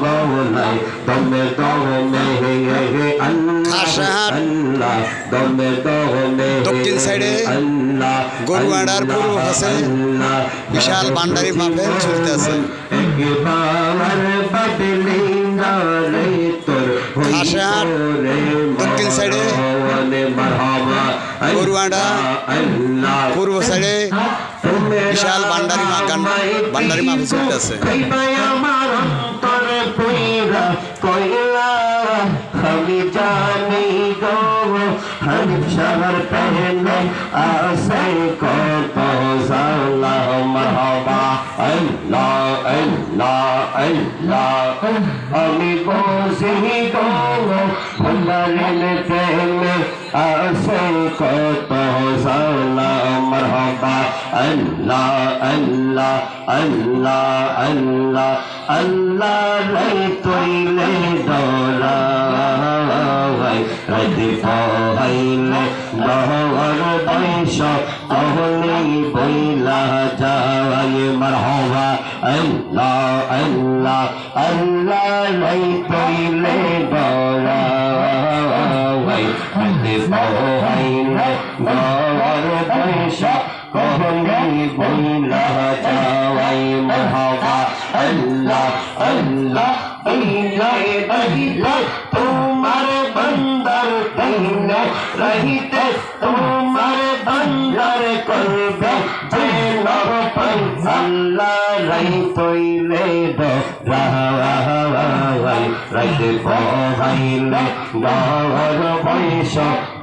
গলাই দমে দমে হে হে খাসহাট আল্লাহ দমে দমে দক্ষিণ সাইডে গরুয়াড়ার পূর্ব পাশে বিশাল ভান্ডারি মাহফিল চলতেছে। খাসহাট দক্ষিণ সাইডে গরুয়াড়া পূর্ব সাইডে বিশাল ভান্ডারি মাহফিল চলতেছে। আমি জানি গো হানিফ শহর পহলে আসে কত জালা মারহাবা আল্লাহ আল্লাহ আল্লাহ আমি বসি গো ভন্ডারের প্রেমে আসে কত জালা মারহাবা আল্লাহ আল্লাহ আল্লাহ আল্লাহ আল্লাহ লাই তৈলে দরা রাতে পাইলে দহর বৈশ তাহলে বইলা যায় মারহাবা আল্লাহ আল্লাহ আল্লাহ লাই তৈলে দরা রাতে পাইলে দহর বৈশ তাহলে বইলা যায় মারহাবা আল্লাহ আল্লাহ তোমার বন্দর তৈলে রহিতে তোমার বন্দর করবে যে নরপন আল্লাহ রহি তৈলে রাইতে পহাইলে দহর বৈশ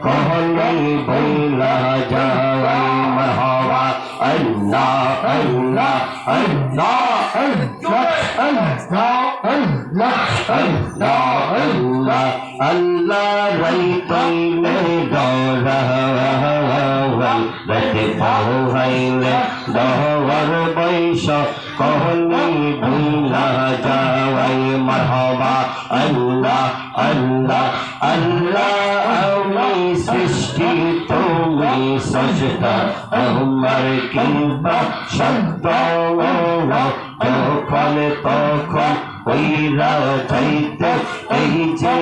कहले बैला जाए मरहबा अल्लाह अल्लाह अल्लाह अल्लाह अल्लाह अल्लाह अल्लाह अल्लाह रैतैले डरा रते पाहैले दहर बैश कहले बैला जाए मरहबा अल्लाह अल्लाह अल्लाह सृष्टि তুমি সজদা তোমার কিংবা শব্দ যখন তখন ওইরা চাইতে এই যে